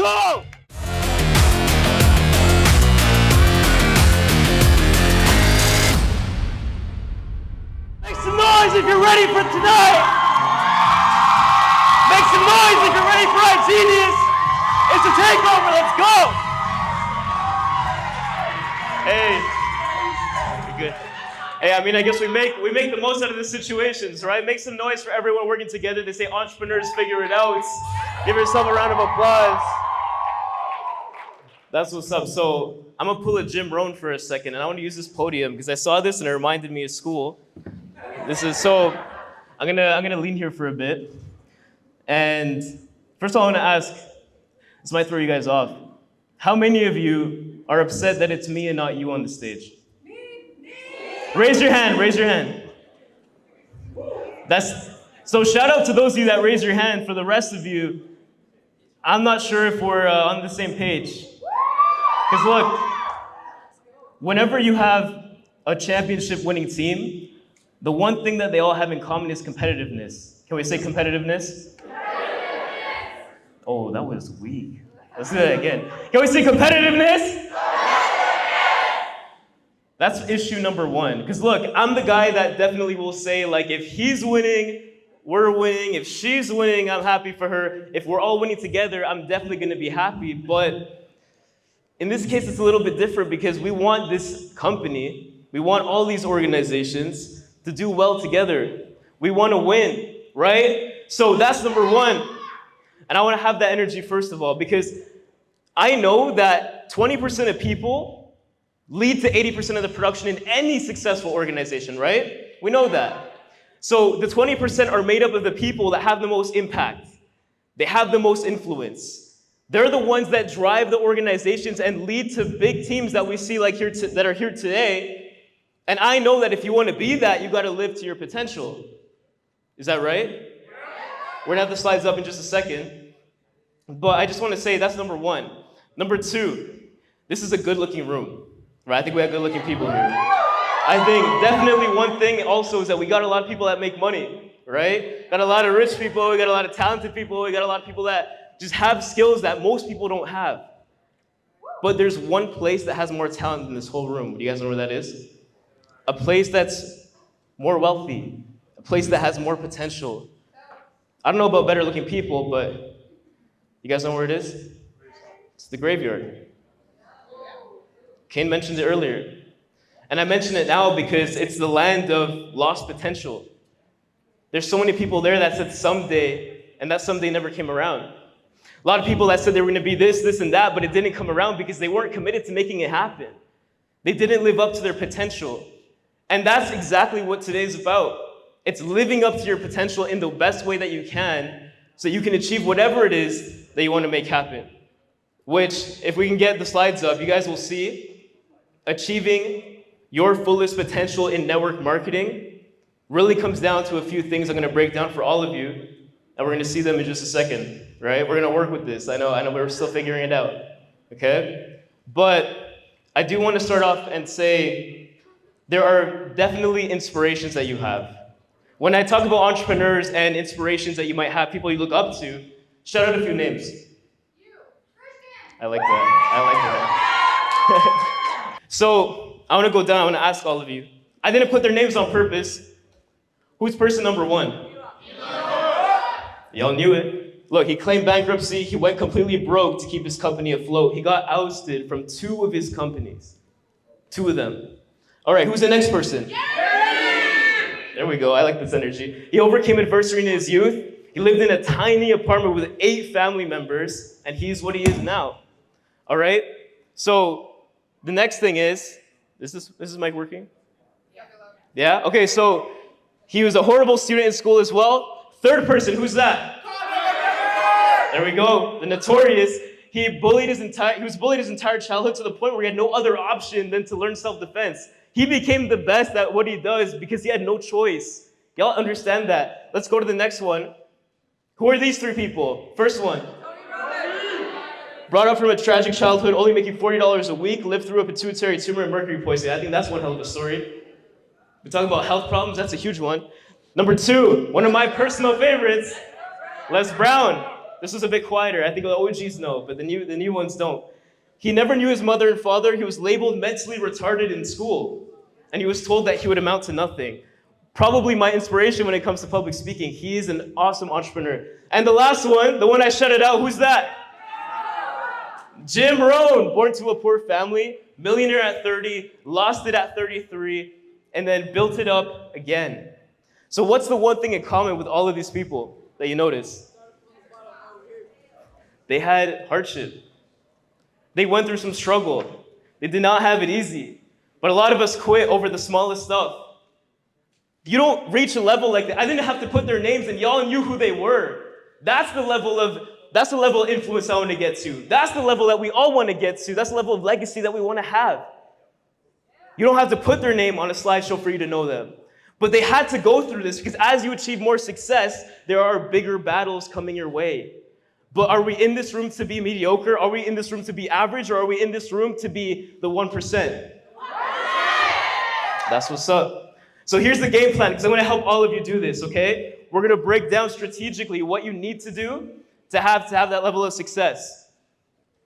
go! Make some noise if you're ready for tonight! Make some noise if you're ready for our genius! It's a takeover, let's go! Hey, you're good. Hey, I mean, I guess we make the most out of the situations, right? Make some noise for everyone working together. They say entrepreneurs figure it out. Give yourself a round of applause. That's what's up. So I'm gonna pull a Jim Rohn for a second, and I want to use this podium because I saw this and it reminded me of school. I'm gonna lean here for a bit. And first of all, I want to ask, this might throw you guys off. How many of you are upset that it's me and not you on the stage? Raise your hand, raise your hand. So shout out to those of you that raise your hand. For the rest of you, I'm not sure if we're on the same page. Because look, whenever you have a championship winning team, the one thing that they all have in common is competitiveness. Can we say competitiveness? Oh, that was weak. Let's do that again. Can we say competitiveness? That's issue number one. Because look, I'm the guy that definitely will say, like, if he's winning, we're winning. If she's winning, I'm happy for her. If we're all winning together, I'm definitely going to be happy. But in this case, it's a little bit different because we want this company, we want all these organizations to do well together. We want to win, right? So that's number one. And I want to have that energy first of all, because I know that 20% of people lead to 80% of the production in any successful organization, right? We know that. So the 20% are made up of the people that have the most impact. They have the most influence. They're the ones that drive the organizations and lead to big teams that we see like that are here today. And I know that if you want to be that, you got to live to your potential. Is that right? We're going to have the slides up in just a second. But I just want to say that's number one. Number two, this is a good-looking room. Right? I think we have good-looking people here. I think definitely one thing also is that we got a lot of people that make money, right? Got a lot of rich people, we got a lot of talented people, we got a lot of people that just have skills that most people don't have. But there's one place that has more talent than this whole room. Do you guys know where that is? A place that's more wealthy, a place that has more potential. I don't know about better-looking people, but you guys know where it is? It's the graveyard. Kane mentioned it earlier. And I mention it now because it's the land of lost potential. There's so many people there that said someday, and that someday never came around. A lot of people that said they were going to be this, this, and that, but it didn't come around because they weren't committed to making it happen. They didn't live up to their potential. And that's exactly what today's about. It's living up to your potential in the best way that you can so you can achieve whatever it is that you want to make happen. Which, if we can get the slides up, you guys will see achieving your fullest potential in network marketing really comes down to a few things I'm going to break down for all of you, and we're going to see them in just a second, right? We're going to work with this. I know we're still figuring it out, okay? But I do want to start off and say there are definitely inspirations that you have. When I talk about entrepreneurs and inspirations that you might have, people you look up to, shout out a few names. You, Christian. I like that. So I want to go down. I want to ask all of you. I didn't put their names on purpose. Who's person number one? Y'all knew it. Look, he claimed bankruptcy. He went completely broke to keep his company afloat. He got ousted from 2 of his companies. 2 of them. All right, who's the next person? There we go. I like this energy. He overcame adversity in his youth. He lived in a tiny apartment with 8 family members, and he's what he is now. All right? So the next thing is this mic working? Yeah? Okay, so he was a horrible student in school as well. Third person, who's that? There we go. The notorious. He was bullied his entire childhood to the point where he had no other option than to learn self-defense. He became the best at what he does because he had no choice. Y'all understand that. Let's go to the next one. Who are these 3 people? First one. Brought up from a tragic childhood, only making $40 a week, lived through a pituitary tumor and mercury poisoning. I think that's one hell of a story. We talk about health problems, that's a huge one. Number 2, one of my personal favorites, Les Brown. This was a bit quieter. I think the OGs know, but the new ones don't. He never knew his mother and father. He was labeled mentally retarded in school. And he was told that he would amount to nothing. Probably my inspiration when it comes to public speaking. He is an awesome entrepreneur. And the last one, the one I shouted out, who's that? Jim Rohn, born to a poor family, millionaire at 30, lost it at 33, and then built it up again. So what's the one thing in common with all of these people that you notice? They had hardship. They went through some struggle. They did not have it easy. But a lot of us quit over the smallest stuff. You don't reach a level like that. I didn't have to put their names and y'all knew who they were. That's the level of influence I want to get to. That's the level that we all want to get to. That's the level of legacy that we want to have. You don't have to put their name on a slideshow for you to know them. But they had to go through this because as you achieve more success, there are bigger battles coming your way. But are we in this room to be mediocre? Are we in this room to be average? Or are we in this room to be the 1%? That's what's up. So here's the game plan because I'm going to help all of you do this, okay? We're going to break down strategically what you need to do to have that level of success.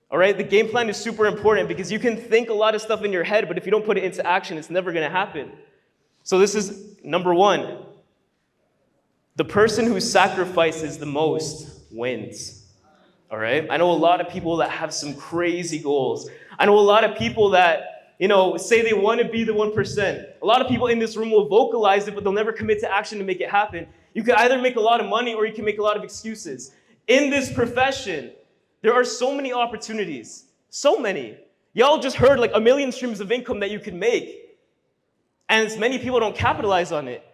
All right? The game plan is super important because you can think a lot of stuff in your head, but if you don't put it into action, it's never going to happen. So this is number one. The person who sacrifices the most wins. All right? I know a lot of people that have some crazy goals. I know a lot of people that, say they want to be the 1%. A lot of people in this room will vocalize it, but they'll never commit to action to make it happen. You can either make a lot of money or you can make a lot of excuses. In this profession, there are so many opportunities. So many. Y'all just heard like 1 million streams of income that you can make. And many people don't capitalize on it.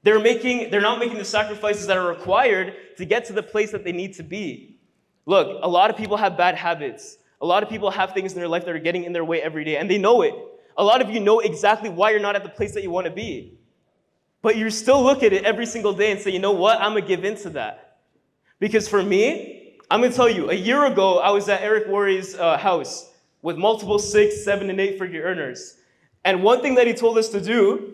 They're not making the sacrifices that are required to get to the place that they need to be. Look, a lot of people have bad habits. A lot of people have things in their life that are getting in their way every day, and they know it. A lot of you know exactly why you're not at the place that you want to be. But you still look at it every single day and say, you know what, I'm going to give in to that. Because for me, I'm going to tell you, a year ago, I was at Eric Worre's house with multiple 6, 7, and 8-figure earners. And one thing that he told us to do,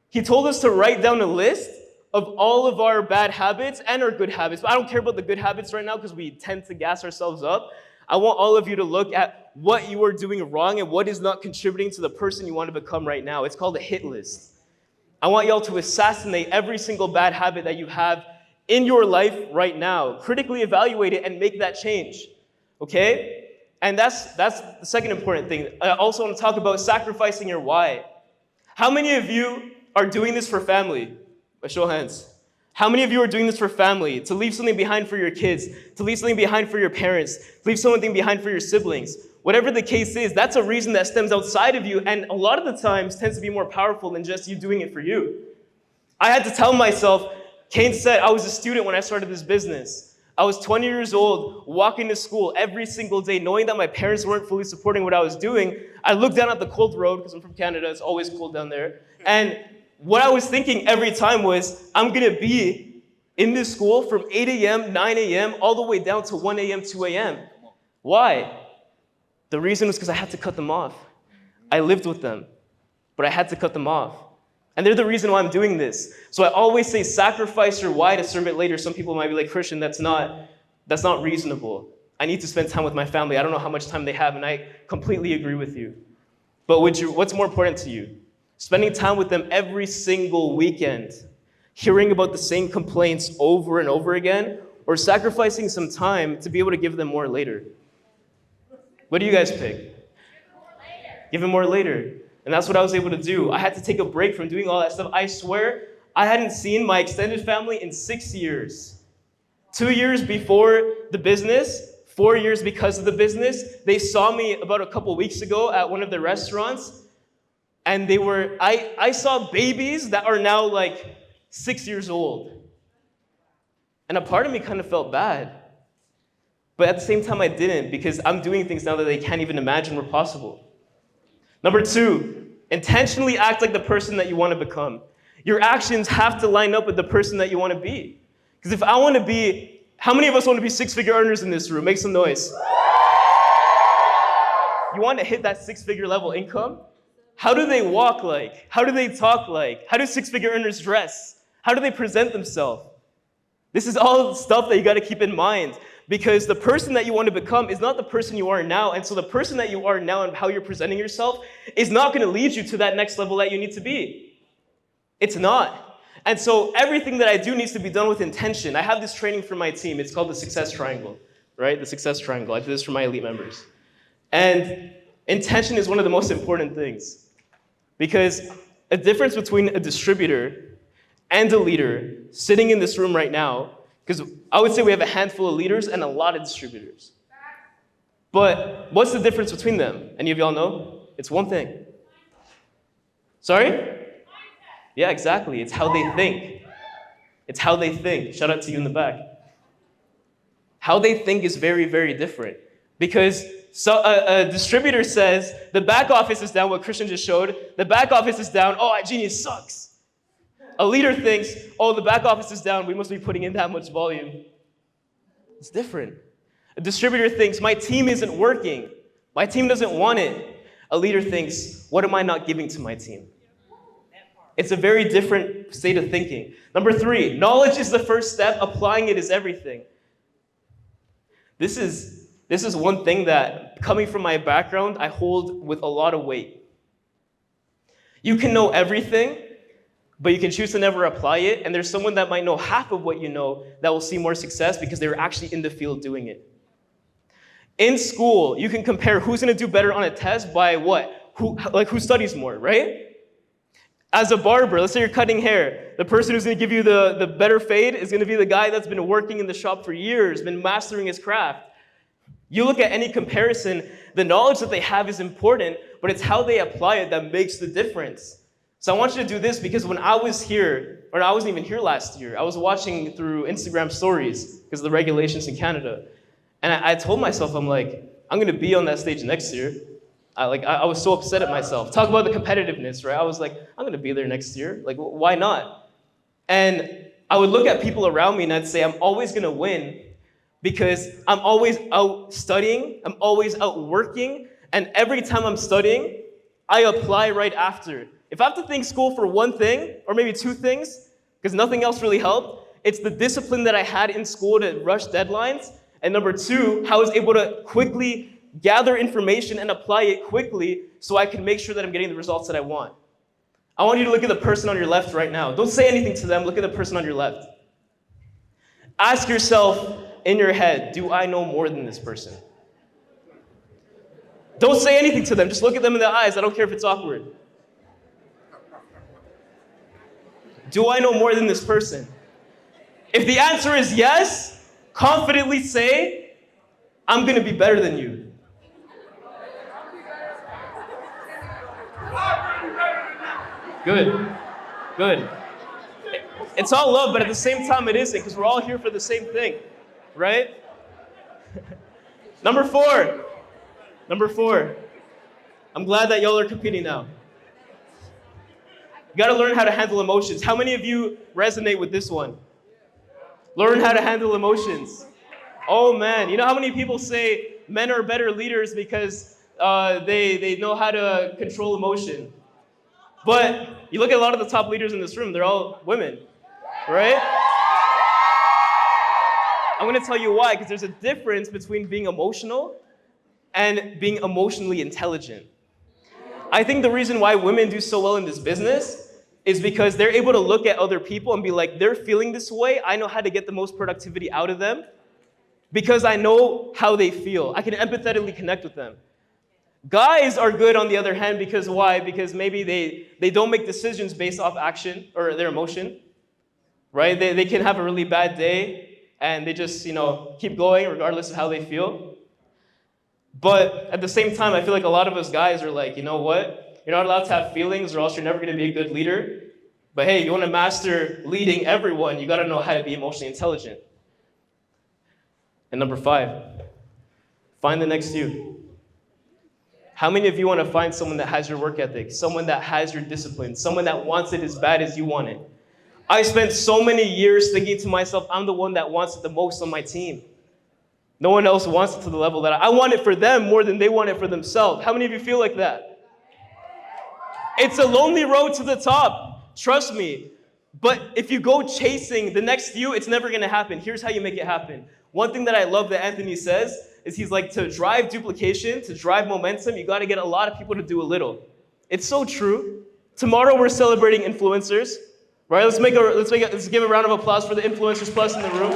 he told us to write down a list of all of our bad habits and our good habits. But I don't care about the good habits right now because we tend to gas ourselves up. I want all of you to look at what you are doing wrong and what is not contributing to the person you want to become right now. It's called a hit list. I want y'all to assassinate every single bad habit that you have in your life right now. Critically evaluate it and make that change. Okay? And that's the second important thing. I also want to talk about sacrificing your why. How many of you are doing this for family? By show of hands. How many of you are doing this for family? To leave something behind for your kids, to leave something behind for your parents, to leave something behind for your siblings. Whatever the case is, that's a reason that stems outside of you and a lot of the times tends to be more powerful than just you doing it for you. I had to tell myself, Kane said, I was a student when I started this business. I was 20 years old, walking to school every single day, knowing that my parents weren't fully supporting what I was doing. I looked down at the cold road, because I'm from Canada, it's always cold down there. And what I was thinking every time was, I'm going to be in this school from 8 a.m., 9 a.m., all the way down to 1 a.m., 2 a.m. Why? The reason was because I had to cut them off. I lived with them, but I had to cut them off. And they're the reason why I'm doing this. So I always say sacrifice your why to serve it later. Some people might be like, Christian, that's not reasonable. I need to spend time with my family. I don't know how much time they have, and I completely agree with you. But what's more important to you? Spending time with them every single weekend, hearing about the same complaints over and over again, or sacrificing some time to be able to give them more later? What do you guys pick? Give them more later. And that's what I was able to do. I had to take a break from doing all that stuff. I swear, I hadn't seen my extended family in 6 years. 2 years before the business, 4 years because of the business. They saw me about a couple weeks ago at one of the restaurants. And I saw babies that are now like 6 years old. And a part of me kind of felt bad. But at the same time, I didn't, because I'm doing things now that they can't even imagine were possible. Number 2, intentionally act like the person that you want to become. Your actions have to line up with the person that you want to be. Because if I want to be, how many of us want to be 6-figure earners in this room? Make some noise. You want to hit that 6-figure level income? How do they walk like? How do they talk like? How do 6-figure earners dress? How do they present themselves? This is all stuff that you got to keep in mind. Because the person that you want to become is not the person you are now. And so the person that you are now and how you're presenting yourself is not going to lead you to that next level that you need to be. It's not. And so everything that I do needs to be done with intention. I have this training for my team. It's called the Success Triangle, right? The Success Triangle. I do this for my elite members. And intention is one of the most important things. Because a difference between a distributor and a leader sitting in this room right now, because I would say we have a handful of leaders and a lot of distributors. But what's the difference between them? Any of y'all know? It's one thing. Sorry? Yeah, exactly. It's how they think. It's how they think. Shout out to you in the back. How they think is very, very different. Because a distributor says, the back office is down, what Christian just showed. The back office is down. Oh, Genius sucks. A leader thinks, oh, the back office is down. We must be putting in that much volume. It's different. A distributor thinks, my team isn't working. My team doesn't want it. A leader thinks, what am I not giving to my team? It's a very different state of thinking. Number 3, knowledge is the first step. Applying it is everything. This is one thing that, coming from my background, I hold with a lot of weight. You can know everything, but you can choose to never apply it, and there's someone that might know half of what you know that will see more success because they were actually in the field doing it. In school, you can compare who's going to do better on a test by what? Who studies more, right? As a barber, let's say you're cutting hair. The person who's going to give you the better fade is going to be the guy that's been working in the shop for years, been mastering his craft. You look at any comparison, the knowledge that they have is important, but it's how they apply it that makes the difference. So I want you to do this because when I was here, or I wasn't even here last year, I was watching through Instagram stories because of the regulations in Canada. And I told myself, I'm like, I'm going to be on that stage next year. I was so upset at myself. Talk about the competitiveness, right? I was like, I'm going to be there next year. Like, why not? And I would look at people around me and I'd say, I'm always going to win because I'm always out studying. I'm always out working. And every time I'm studying, I apply right after. If I have to think school for one thing, or maybe 2 things, because nothing else really helped, it's the discipline that I had in school to rush deadlines. And number 2, how I was able to quickly gather information and apply it quickly so I can make sure that I'm getting the results that I want. I want you to look at the person on your left right now. Don't say anything to them. Look at the person on your left. Ask yourself in your head, do I know more than this person? Don't say anything to them. Just look at them in the eyes. I don't care if it's awkward. Do I know more than this person? If the answer is yes, confidently say, I'm going to be better than you. Good. Good. It's all love, but at the same time it isn't, because we're all here for the same thing, right? Number 4. I'm glad that y'all are competing now. You got to learn how to handle emotions. How many of you resonate with this one? Learn how to handle emotions. Oh man, you know how many people say men are better leaders because they know how to control emotion? But you look at a lot of the top leaders in this room, they're all women, right? I'm going to tell you why, because there's a difference between being emotional and being emotionally intelligent. I think the reason why women do so well in this business is because they're able to look at other people and be like, they're feeling this way. I know how to get the most productivity out of them because I know how they feel. I can empathetically connect with them. Guys are good on the other hand because why? Because maybe they don't make decisions based off action or their emotion, right? They can have a really bad day and they just, keep going regardless of how they feel. But at the same time, I feel like a lot of us guys are like, you know what? You're not allowed to have feelings or else you're never going to be a good leader. But hey, you want to master leading everyone, you got to know how to be emotionally intelligent. And number 5, find the next you. How many of you want to find someone that has your work ethic, someone that has your discipline, someone that wants it as bad as you want it? I spent so many years thinking to myself, I'm the one that wants it the most on my team. No one else wants it to the level that I want it for them more than they want it for themselves. How many of you feel like that? It's a lonely road to the top. Trust me. But if you go chasing the next few, it's never going to happen. Here's how you make it happen. One thing that I love that Anthony says is he's like, to drive duplication, to drive momentum, you got to get a lot of people to do a little. It's so true. Tomorrow we're celebrating influencers, right? Let's give a round of applause for the Influencers Plus in the room.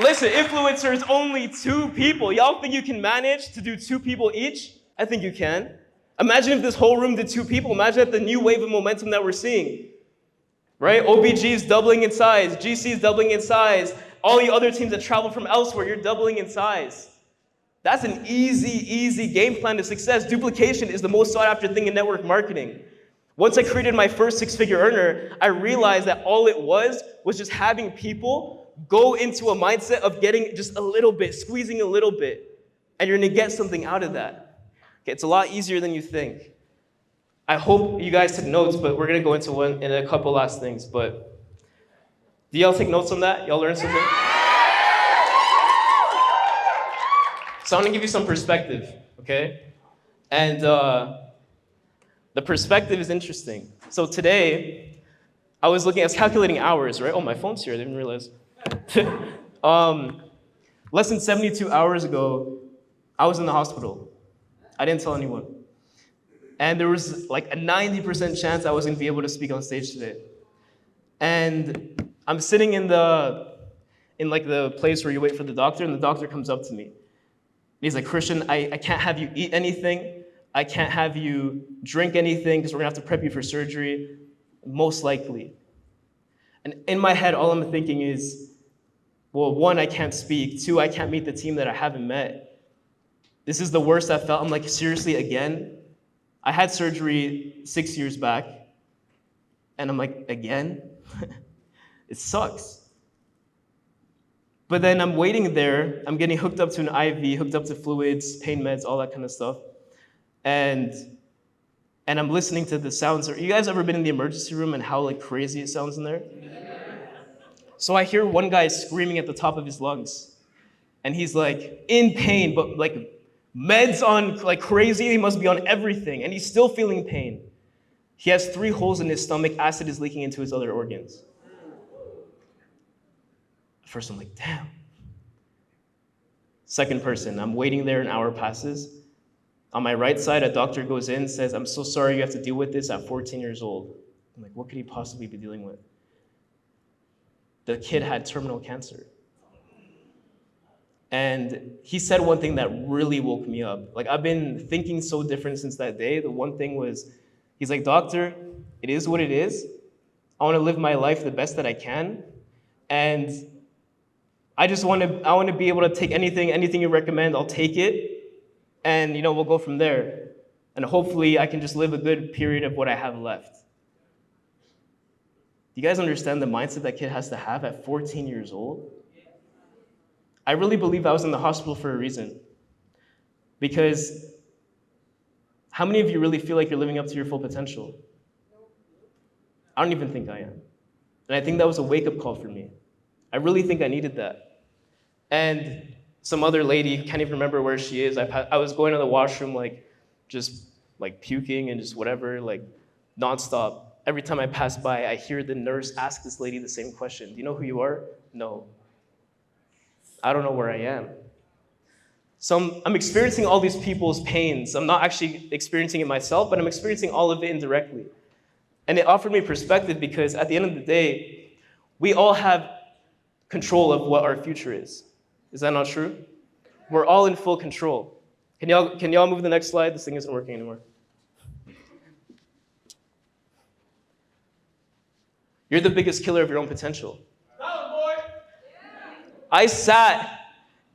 Listen, influencers, only 2 people. Y'all think you can manage to do 2 people each? I think you can. Imagine if this whole room did 2 people. Imagine the new wave of momentum that we're seeing, right? OBG is doubling in size. GC is doubling in size. All you other teams that travel from elsewhere, you're doubling in size. That's an easy game plan to success. Duplication is the most sought after thing in network marketing. Once I created my first 6-figure earner, I realized that all it was just having people go into a mindset of getting just a little bit, squeezing a little bit, and you're gonna get something out of that. Okay, it's a lot easier than you think. I hope you guys took notes, but we're gonna go into one in a couple last things. But do y'all take notes on that? Y'all learn something? So I'm gonna give you some perspective, okay? And the perspective is interesting. So today, I was calculating hours, right? Oh, my phone's here, I didn't realize. Less than 72 hours ago, I was in the hospital. I didn't tell anyone. And there was like a 90% chance I was gonna be able to speak on stage today. And I'm sitting in the place where you wait for the doctor, and the doctor comes up to me. He's like, Christian, I can't have you eat anything. I can't have you drink anything because we're gonna have to prep you for surgery, most likely. And in my head, all I'm thinking is, well, 1, I can't speak. 2, I can't meet the team that I haven't met. This is the worst I've felt. I'm like, seriously, again? I had surgery 6 years back, and I'm like, again? It sucks. But then I'm waiting there, I'm getting hooked up to an IV, hooked up to fluids, pain meds, all that kind of stuff. And I'm listening to the sounds. You guys ever been in the emergency room and how like crazy it sounds in there? So I hear one guy screaming at the top of his lungs. And he's like in pain, but like meds on like crazy. He must be on everything. And he's still feeling pain. He has 3 holes in his stomach. Acid is leaking into his other organs. First, I'm like, damn. Second person, I'm waiting there, an hour passes. On my right side, a doctor goes in, says, I'm so sorry you have to deal with this at 14 years old. I'm like, what could he possibly be dealing with? The kid had terminal cancer. And he said one thing that really woke me up. Like, I've been thinking so different since that day. The one thing was, he's like, doctor, it is what it is. I want to live my life the best that I can. And I want to be able to take anything you recommend, I'll take it. And, we'll go from there. And hopefully I can just live a good period of what I have left. Do you guys understand the mindset that kid has to have at 14 years old? I really believe I was in the hospital for a reason. Because how many of you really feel like you're living up to your full potential? I don't even think I am. And I think that was a wake-up call for me. I really think I needed that. And some other lady, can't even remember where she is, I was going to the washroom just puking and just whatever, nonstop. Every time I pass by, I hear the nurse ask this lady the same question. Do you know who you are? No. I don't know where I am. So I'm experiencing all these people's pains. I'm not actually experiencing it myself, but I'm experiencing all of it indirectly. And it offered me perspective because at the end of the day, we all have control of what our future is. Is that not true? We're all in full control. Can y'all move to the next slide? This thing isn't working anymore. You're the biggest killer of your own potential. I sat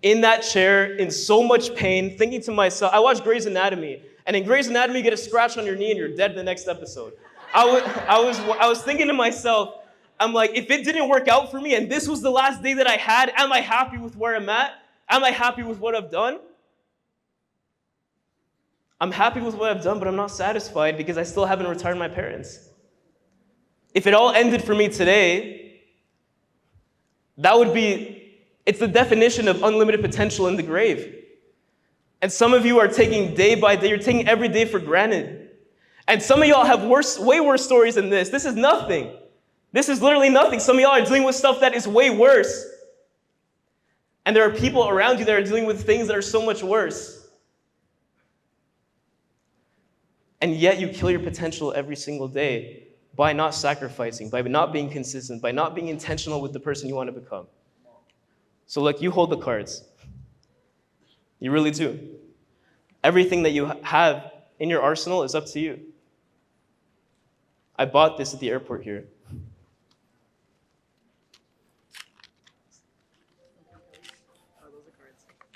in that chair in so much pain, thinking to myself, I watched Grey's Anatomy, and in Grey's Anatomy, you get a scratch on your knee and you're dead the next episode. I was thinking to myself, I'm like, if it didn't work out for me and this was the last day that I had, am I happy with where I'm at? Am I happy with what I've done? I'm happy with what I've done, but I'm not satisfied because I still haven't retired my parents. If it all ended for me today, it's the definition of unlimited potential in the grave. And some of you are taking day by day, you're taking every day for granted. And some of y'all have way worse stories than this. This is nothing. This is literally nothing. Some of y'all are dealing with stuff that is way worse. And there are people around you that are dealing with things that are so much worse. And yet you kill your potential every single day by not sacrificing, by not being consistent, by not being intentional with the person you want to become. So look, you hold the cards. You really do. Everything that you have in your arsenal is up to you. I bought this at the airport here.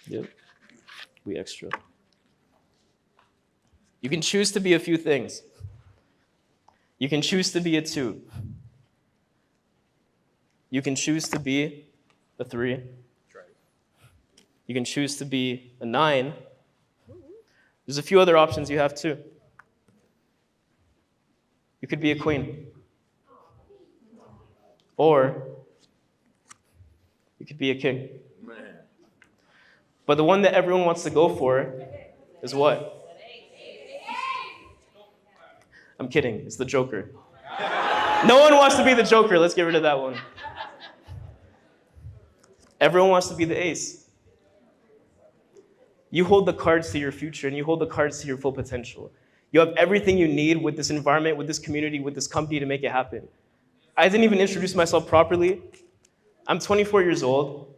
Yep. We extra. You can choose to be a few things. You can choose to be a 2. You can choose to be a 3. You can choose to be a 9. There's a few other options you have too. You could be a queen. Or you could be a king. But the one that everyone wants to go for is what? I'm kidding. It's the Joker. No one wants to be the Joker. Let's get rid of that one. Everyone wants to be the ace. You hold the cards to your future, and you hold the cards to your full potential. You have everything you need with this environment, with this community, with this company to make it happen. I didn't even introduce myself properly. I'm 24 years old.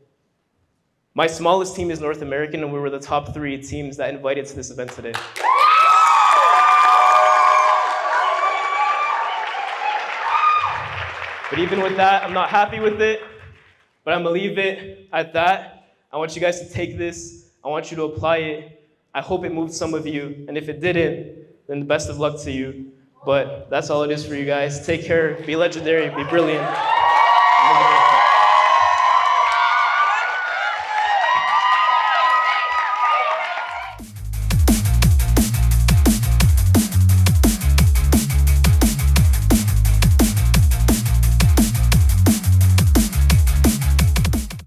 My smallest team is North American, and we were the top 3 teams that invited to this event today. But even with that, I'm not happy with it, but I'm gonna leave it at that. I want you guys to take this. I want you to apply it. I hope it moved some of you, and if it didn't, then the best of luck to you. But that's all it is for you guys. Take care, be legendary, be brilliant.